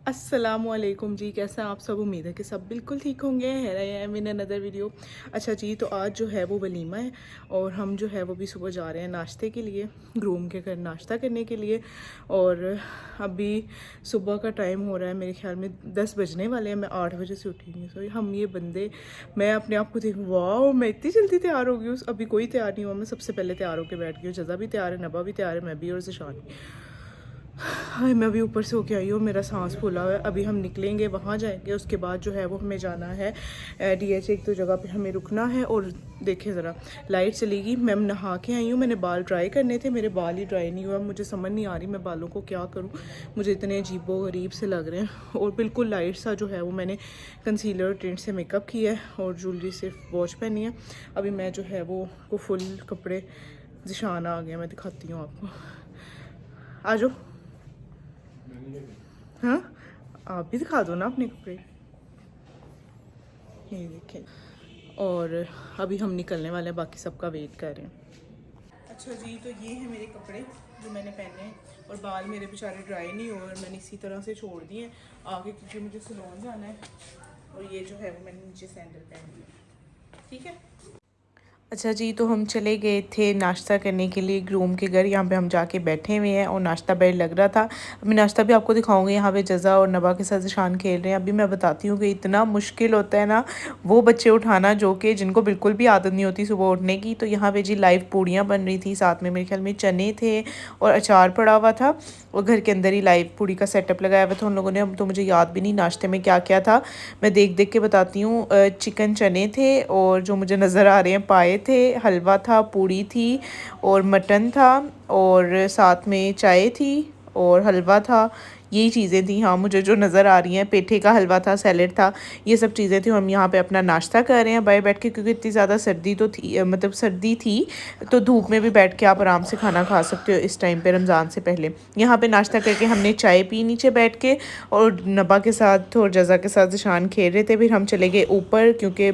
अस्सलामुअलैकुम जी, कैसे हैं आप सब। उम्मीद है कि सब बिल्कुल ठीक होंगे। है इन अनदर वीडियो। अच्छा जी, तो आज जो है वो वलीमा है और हम जो है वो भी सुबह जा रहे हैं नाश्ते के लिए, ग्रूम के घर नाश्ता करने के लिए। और अभी सुबह का टाइम हो रहा है, मेरे ख्याल में 10 बजने वाले हैं। मैं 8 बजे से उठी हूँ। सो हम ये बंदे, मैं अपने आप को देख, वाह मैं इतनी जल्दी तैयार हो गई हूँ। अभी कोई तैयार नहीं हुआ, मैं सबसे पहले तैयार होकर बैठ गई हूँ। जज़ा भी तैयार है, नबा भी तैयार है, मैं भी और ज़िशान भी। हाँ, मैं अभी ऊपर से होके आई हूँ, मेरा सांस फूला हुआ है। अभी हम निकलेंगे, वहाँ जाएंगे, उसके बाद जो है वो हमें जाना है DH। एक तो जगह पे हमें रुकना है। और देखिए ज़रा, लाइट चलेगी। मैं नहा के आई हूँ, मैंने बाल ड्राई करने थे, मेरे बाल ही ड्राई नहीं हुआ। मुझे समझ नहीं आ रही मैं बालों को क्या करूँ, मुझे इतने अजीबो गरीब से लग रहे हैं। और बिल्कुल लाइट सा जो है वो मैंने कंसीलर टिंट से मेकअप किया है और ज्वेलरी सिर्फ वॉच पहनी है। अभी मैं जो है वो फुल कपड़े, ज़िशान आ गया, मैं दिखाती हूँ आपको। आ जाओ। हाँ, आप भी दिखा दो ना अपने कपड़े। ये देखें। और अभी हम निकलने वाले हैं, बाकी सबका वेट कर रहे हैं। अच्छा जी, तो ये है मेरे कपड़े जो मैंने पहने हैं। और बाल मेरे बेचारे ड्राई नहीं हुए और मैंने इसी तरह से छोड़ दिए आगे, क्योंकि मुझे सैलून जाना है। और ये जो है वो मैंने नीचे सैंडल पहन लिया। ठीक है। अच्छा जी, तो हम चले गए थे नाश्ता करने के लिए ग्रूम के घर। यहाँ पे हम जाके बैठे हुए हैं और नाश्ता बेड लग रहा था। अभी नाश्ता भी आपको दिखाऊंगी। यहाँ पे जज़ा और नबा के साथ ज़िशान खेल रहे हैं। अभी मैं बताती हूँ कि इतना मुश्किल होता है ना वो बच्चे उठाना जो कि जिनको बिल्कुल भी आदत नहीं होती सुबह उठने की। तो यहाँ पे जी लाइव पूड़ियाँ बन रही थी, साथ में मेरे ख्याल में चने थे और अचार पड़ा हुआ था। और घर के अंदर ही लाइव पूड़ी का सेटअप लगाया हुआ था उन लोगों ने। अब तो मुझे याद भी नहीं नाश्ते में क्या क्या था, मैं देख देख के बताती हूँ। चिकन चने थे और जो मुझे नज़र आ रहे हैं पाए थे, हलवा था, पूड़ी थी और मटन था और साथ में चाय थी और हलवा था। यही चीज़ें थी हाँ, मुझे जो नज़र आ रही हैं। पेठे का हलवा था, सैलेड था, ये सब चीज़ें थी। हम यहाँ पे अपना नाश्ता कर रहे हैं बाहर बैठ के, क्योंकि इतनी ज़्यादा सर्दी तो थी, मतलब सर्दी थी तो धूप में भी बैठ के आप आराम से खाना खा सकते हो इस टाइम पे, रमज़ान से पहले। यहाँ पे नाश्ता करके हमने चाय पी नीचे बैठ के और नबा के साथ और जज़ा के साथ ज़िशान खेल रहे थे। फिर हम चले गए ऊपर, क्योंकि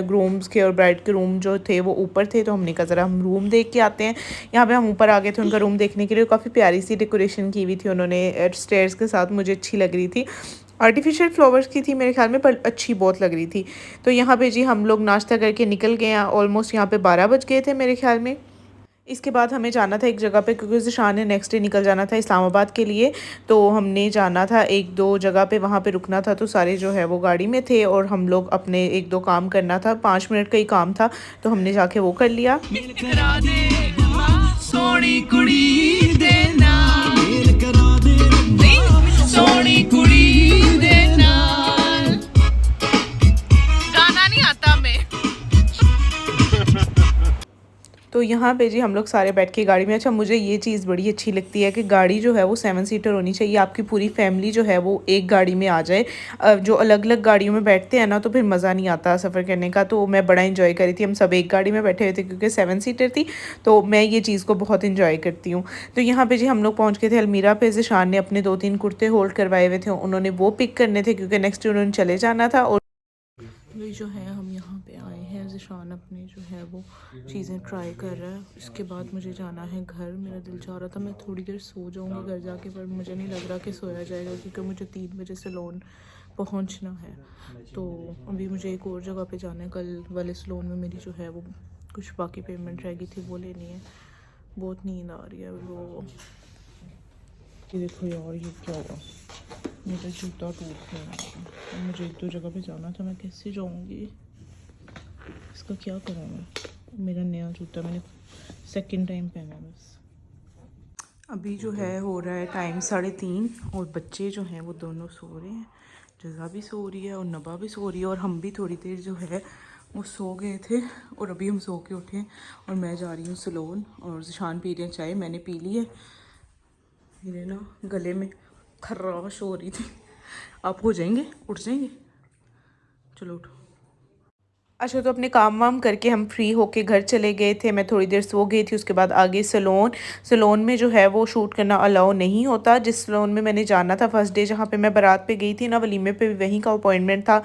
ग्रूम्स के और ब्राइड के रूम जो थे वो ऊपर थे। तो हमने कहा ज़रा हम रूम देख के आते हैं। यहाँ पे हम ऊपर आ गए थे उनका रूम देखने के लिए। काफ़ी प्यारी सी डेकोरेशन की हुई थी उन्होंने, स्टेयर्स के साथ, मुझे अच्छी लग रही थी। आर्टिफिशियल फ्लावर्स की थी मेरे ख्याल में, पर अच्छी बहुत लग रही थी। तो यहाँ पे जी हम लोग नाश्ता करके निकल गए हैं। ऑलमोस्ट यहाँ पे 12 बज गए थे मेरे ख्याल में। इसके बाद हमें जाना था एक जगह पे, क्योंकि ज़िशान ने नेक्स्ट डे निकल जाना था इस्लामाबाद के लिए। तो हमने जाना था एक दो जगह पे, वहाँ पे रुकना था। तो सारे जो है वो गाड़ी में थे और हम लोग अपने एक दो काम करना था, 5 मिनट का ही काम था तो हमने जाके वो कर लिया। सोनी कुड़ी देना, सोनी कुड़ी देना, गाना नहीं आता मैं। तो यहाँ पे जी हम लोग सारे बैठ के गाड़ी में। अच्छा, मुझे ये चीज़ बड़ी अच्छी लगती है कि गाड़ी जो है वो 7 सीटर होनी चाहिए, आपकी पूरी फैमिली जो है वो एक गाड़ी में आ जाए। जो अलग अलग गाड़ियों में बैठते हैं ना तो फिर मज़ा नहीं आता सफ़र करने का। तो मैं बड़ा इंजॉय करी थी, हम सब एक गाड़ी में बैठे हुए थे क्योंकि 7 सीटर थी। तो मैं ये चीज़ को बहुत इंजॉय करती हूँ। तो यहाँ पर जी हम लोग पहुँच गए थे अलमीरा पे। ज़िशान ने अपने 2-3 कुर्ते होल्ड करवाए हुए थे, उन्होंने वो पिक करने थे क्योंकि नेक्स्ट डे उन्होंने चले जाना था। और ये जो है हम यहाँ पे आए हैं, ज़िशान अपनी जो है वो चीज़ें ट्राई कर रहा है। इसके बाद मुझे जाना है घर। मेरा दिल चाह रहा था मैं थोड़ी देर सो जाऊँगी घर जाके, पर मुझे नहीं लग रहा कि सोया जाएगा क्योंकि मुझे 3 बजे सैलून पहुँचना है। तो अभी मुझे एक और जगह पे जाना है। कल वाले सैलून में मेरी जो है वो कुछ बाकी पेमेंट रह गई थी, वो लेनी है। बहुत नींद आ रही है। वो ये देखो यार, ये क्या हुआ, मेरा जूता टूट गया। मुझे एक दो जगह पे जाना था, मैं कैसे जाऊँगी, इसका क्या करूँ मैं। मेरा नया जूता मैंने सेकंड टाइम पहना बस। अभी जो है हो रहा है टाइम 3:30 और बच्चे जो हैं वो दोनों सो रहे हैं। जज़ा भी सो रही है और नबा भी सो रही है और हम भी थोड़ी देर जो है वो सो गए थे और अभी हम सो के उठे और मैं जा रही हूँ सैलून। और ज़िशान पी रहे हैं चाय, मैंने पी ली है। मेरे ना गले में खर्राश हो रही थी। आप हो जाएंगे, उठ जाएंगे, चलो उठो। अच्छा, तो अपने काम वाम करके हम फ्री होके घर चले गए थे। मैं थोड़ी देर सो गई थी, उसके बाद आगे सैलून। सैलून में जो है वो शूट करना अलाउ नहीं होता। जिस सैलून में मैंने जाना था फर्स्ट डे, जहाँ पे मैं बारात पे गई थी ना, वलीमे पे भी वहीं का अपॉइंटमेंट था।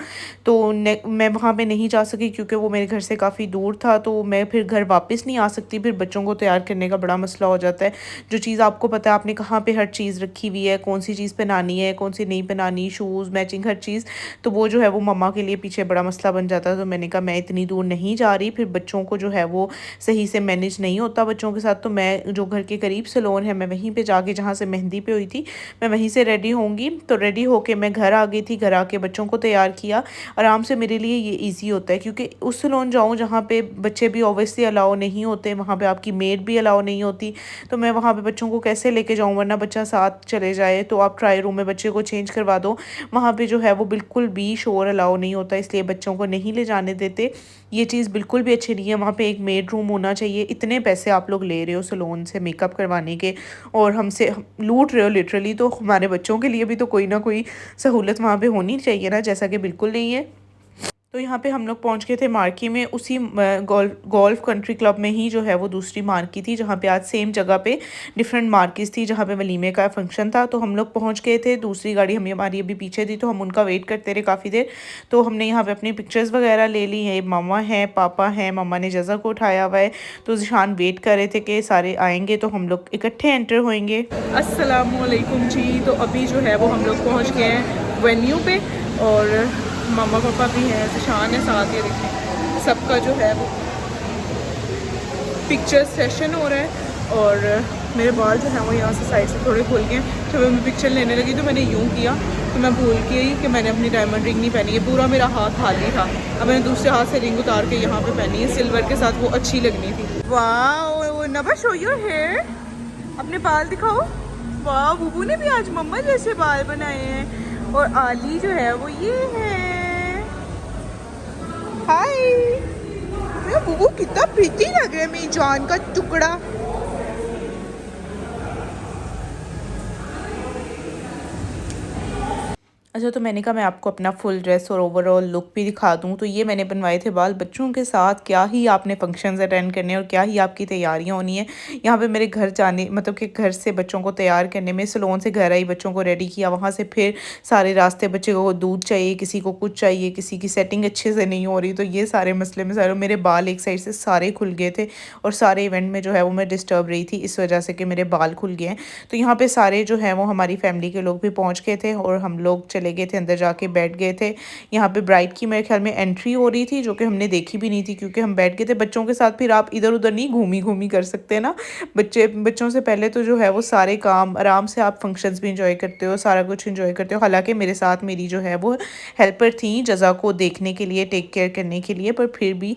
तो मैं वहाँ पे नहीं जा सकी क्योंकि वो मेरे घर से काफ़ी दूर था। तो मैं फिर घर वापस नहीं आ सकती, फिर बच्चों को तैयार करने का बड़ा मसला हो जाता है। जो चीज़ आपको पता है आपने कहाँ पर हर चीज़ रखी हुई है, कौन सी चीज़ पहनानी है, कौन सी नहीं पहनानी, शूज़ मैचिंग हर चीज़, तो वो जो है वो मम्मा के लिए पीछे बड़ा मसला बन जाता है। तो मैंने कहा मैं इतनी दूर नहीं जा रही, फिर बच्चों को जो है वो सही से मैनेज नहीं होता बच्चों के साथ। तो मैं जो घर के करीब सैलून है, मैं वहीं पे जाके, जहाँ से मेहंदी पे हुई थी, मैं वहीं से रेडी होंगी। तो रेडी होके मैं घर आ गई थी। घर आके बच्चों को तैयार किया आराम से। मेरे लिए ये ईजी होता है क्योंकि उस सैलून जाऊँ जहाँ पे बच्चे भी ऑब्वियसली अलाउ नहीं होते, वहाँ पे आपकी मेड भी अलाउ नहीं होती। तो मैं वहाँ पे बच्चों को कैसे लेके जाऊँ, वरना बच्चा साथ चले जाए तो आप ट्राई रूम में बच्चे को चेंज करवा दो, वहाँ पे जो है वो बिल्कुल भी शोर अलाउ नहीं होता, इसलिए बच्चों को नहीं ले जाने देते। ये चीज़ बिल्कुल भी अच्छी नहीं है। वहाँ पे एक मेड रूम होना चाहिए। इतने पैसे आप लोग ले रहे हो सैलून से मेकअप करवाने के और हमसे लूट रहे हो लिटरली, तो हमारे बच्चों के लिए भी तो कोई ना कोई सहूलत वहाँ पे होनी चाहिए ना, जैसा कि बिल्कुल नहीं है। तो यहाँ पे हम लोग पहुँच गए थे मार्की में। उसी गोल्फ कंट्री क्लब में ही जो है वो दूसरी मार्की थी, जहाँ पे आज सेम जगह पे डिफरेंट मार्कीज थी, जहाँ पे वलीमे का फंक्शन था। तो हम लोग पहुँच गए थे। दूसरी गाड़ी हमारी अभी पीछे थी, तो हम उनका वेट करते रहे काफ़ी देर। तो हमने यहाँ पे अपनी पिक्चर्स वगैरह ले ली है। मम्मा हैं, पापा हैं, मम्मा ने जज़ा को उठाया हुआ है। तो ज़िशान वेट कर रहे थे कि सारे आएँगे तो हम लोग इकट्ठे एंटर होएंगे। अस्सलामुअलैकुम जी। तो अभी जो है वो हम लोग पहुँच गए हैं वेन्यू पे, और मम्मा पापा भी हैं, ज़िशान है साथ। ये देखें, सबका जो है वो पिक्चर सेशन हो रहा है। और मेरे बाल जो हैं वो यहाँ से साइड से थोड़े खुल गए। जब मैं पिक्चर लेने लगी तो मैंने यूँ किया, तो मैं भूल गई कि मैंने अपनी डायमंड रिंग नहीं पहनी है। पूरा मेरा हाथ खाली था। अब मैंने दूसरे हाथ से रिंग उतार के यहाँ पे पहनी है सिल्वर के साथ, वो अच्छी लगनी थी। वाह नबा, शो योर हेयर, अपने बाल दिखाओ। वाह, बुबू ने भी आज मम्मा जैसे बाल बनाए हैं। और आली जो है वो ये है। हाय, मेरा बुबू कितना प्रीति लग रहा है, मेरी जान का टुकड़ा। अच्छा, तो मैंने कहा मैं आपको अपना फुल ड्रेस और ओवरऑल लुक भी दिखा दूं। तो ये मैंने बनवाए थे बाल बच्चों के साथ। क्या ही आपने फंक्शंस अटेंड करने और क्या ही आपकी तैयारियां होनी है। यहाँ पे मेरे घर जाने, मतलब कि घर से बच्चों को तैयार करने में, सैलून से घर आई, बच्चों को रेडी किया, वहाँ से फिर सारे रास्ते बच्चे को दूध चाहिए, किसी को कुछ चाहिए, किसी की सेटिंग अच्छे से नहीं हो रही। तो ये सारे मसले में सारे मेरे बाल एक साइड से सारे खुल गए थे, और सारे इवेंट में जो है वो मैं डिस्टर्ब रही थी इस वजह से कि मेरे बाल खुल गए हैं। तो यहाँ पे सारे जो है वो हमारी फैमिली के लोग भी पहुँच गए थे, और हम लोग चले गए थे अंदर, जाके बैठ गए थे। यहाँ पे ब्राइड की मेरे ख्याल में एंट्री हो रही थी, जो कि हमने देखी भी नहीं थी क्योंकि हम बैठ गए थे बच्चों के साथ। फिर आप इधर उधर नहीं घूमी कर सकते ना, बच्चों से पहले तो जो है वो सारे काम आराम से आप फंक्शंस भी इंजॉय करते हो, सारा कुछ इंजॉय करते हो। हालांकि मेरे साथ मेरी जो है वो हेल्पर थी जज़ा को देखने के लिए, टेक केयर करने के लिए, पर फिर भी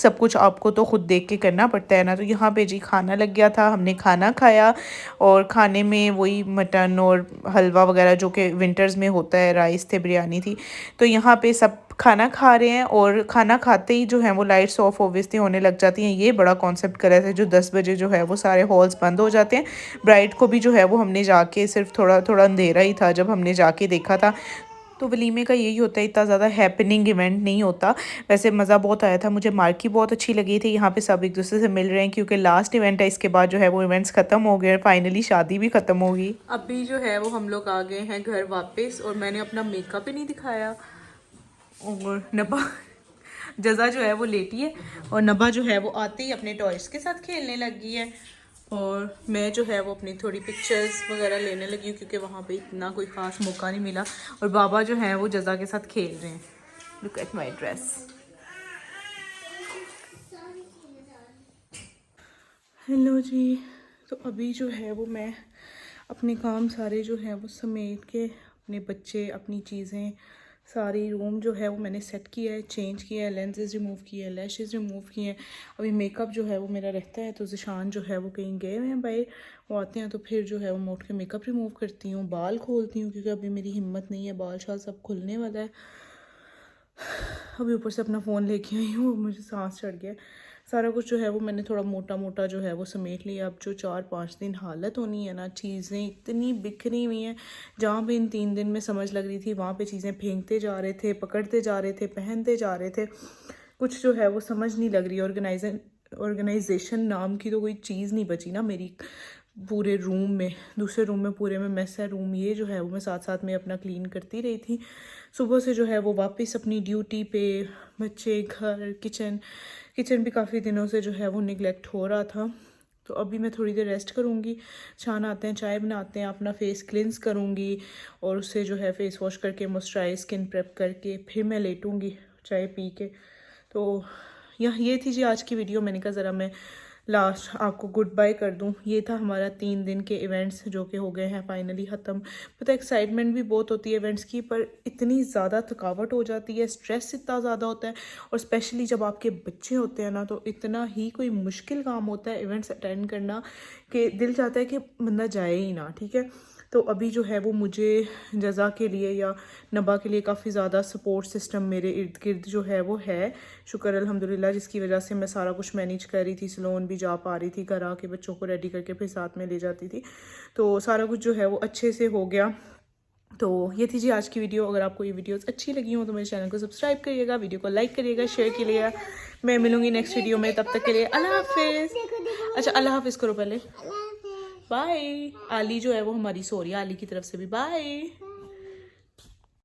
सब कुछ आपको तो खुद देख के करना पड़ता है ना। तो यहाँ पे जी खाना लग गया था, हमने खाना खाया, और खाने में वही मटन और हलवा वगैरह जो कि विंटर्स में होता है, राइस थे, बिरयानी थी। तो यहाँ पे सब खाना खा रहे हैं, और खाना खाते ही जो है वो लाइट्स ऑफ ऑब्वियसली होने लग जाती हैं। ये बड़ा कॉन्सेप्ट कर रहे थे, जो 10 बजे जो है वो सारे हॉल्स बंद हो जाते हैं। ब्राइड को भी जो है वो हमने जाके, सिर्फ थोड़ा थोड़ा अंधेरा ही था जब हमने जाके देखा था। तो वलीमे का यही होता है, इतना ज़्यादा हैपनिंग इवेंट नहीं होता। वैसे मज़ा बहुत आया था, मुझे मार्की बहुत अच्छी लगी थी। यहाँ पे सब एक दूसरे से मिल रहे हैं क्योंकि लास्ट इवेंट है, इसके बाद जो है वो इवेंट्स ख़त्म हो गए, फाइनली शादी भी ख़त्म होगी। अभी जो है वो हम लोग आ गए हैं घर वापस, और मैंने अपना मेकअप ही नहीं दिखाया। और नबा जज़ा जो है वो लेटी है, और नबा जो है वो आते ही अपने टॉयज़ के साथ खेलने लग गई है। और मैं जो है वो अपनी थोड़ी पिक्चर्स वगैरह लेने लगी हूँ क्योंकि वहाँ पे इतना कोई ख़ास मौका नहीं मिला। और बाबा जो है वो जज़ा के साथ खेल रहे हैं। Look at my dress. Hello जी। तो अभी जो है वो मैं अपने काम सारे जो है वो समेट के, अपने बच्चे, अपनी चीज़ें, सारी रूम जो है वो मैंने सेट किया है, चेंज किया है, लेंसेज रिमूव किए हैं, लैशेस रिमूव किए हैं। अभी मेकअप जो है वो मेरा रहता है, तो ज़िशान जो है वो कहीं गए हुए हैं बाहर, वो आते हैं तो फिर जो है वो मोड़ के मेकअप रिमूव करती हूँ, बाल खोलती हूँ क्योंकि अभी मेरी हिम्मत नहीं है, बाल शाल सब खुलने वाला है। अभी ऊपर से अपना फ़ोन लेके आई हूँ, मुझे सांस चढ़ गया। सारा कुछ जो है वो मैंने थोड़ा मोटा मोटा जो है वो समेट लिया। अब जो 4-5 दिन हालत होनी है ना, चीज़ें इतनी बिखरी हुई हैं। जहाँ पे इन 3 दिन में समझ लग रही थी, वहाँ पे चीज़ें फेंकते जा रहे थे, पकड़ते जा रहे थे, पहनते जा रहे थे। कुछ जो है वो समझ नहीं लग रही। ऑर्गेनाइजेशन नाम की तो कोई चीज़ नहीं बची ना मेरी पूरे रूम में। दूसरे रूम में पूरे में मेस है। रूम ये जो है वो मैं साथ साथ में अपना क्लीन करती रही थी। सुबह से जो है वो वापस अपनी ड्यूटी पे, बच्चे, घर, किचन भी काफ़ी दिनों से जो है वो निगलेक्ट हो रहा था। तो अभी मैं थोड़ी देर रेस्ट करूँगी, छान आते हैं, चाय बनाते हैं, अपना फेस क्लिनस करूँगी और उससे जो है फेस वॉश करके मॉइस्चराइज स्किन प्रेप करके फिर मैं लेटूँगी चाय पी के। तो ये थी जी आज की वीडियो। मैंने कहा ज़रा मैं लास्ट आपको गुड बाय कर दूं। ये था हमारा 3 दिन के इवेंट्स जो कि हो गए हैं फाइनली ख़त्म। पता है एक्साइटमेंट भी बहुत होती है इवेंट्स की, पर इतनी ज़्यादा थकावट हो जाती है, स्ट्रेस इतना ज़्यादा होता है, और स्पेशली जब आपके बच्चे होते हैं ना तो इतना ही कोई मुश्किल काम होता है इवेंट्स अटेंड करना कि दिल चाहता है कि बंदा जाए ही ना। ठीक है, तो अभी जो है वो मुझे जज़ा के लिए या नबा के लिए काफ़ी ज़्यादा सपोर्ट सिस्टम मेरे इर्द गिर्द जो है वो है, शुक्र अल्हम्दुलिल्लाह, जिसकी वजह से मैं सारा कुछ मैनेज कर रही थी। सलोन भी जा पा रही थी, घर आके बच्चों को रेडी करके फिर साथ में ले जाती थी, तो सारा कुछ जो है वो अच्छे से हो गया। तो ये थी जी आज की वीडियो। अगर आपको ये वीडियोस अच्छी लगी हो तो मेरे चैनल को सब्सक्राइब करिएगा, वीडियो को लाइक करिएगा, शेयर कीजिएगा। मैं मिलूंगी नेक्स्ट वीडियो में, तब तक के लिए अल्लाह हाफिज़। अच्छा अल्लाह हाफिज़ करो पहले, बाय। आली जो है वो हमारी सो रही है, आली की तरफ से भी बाय।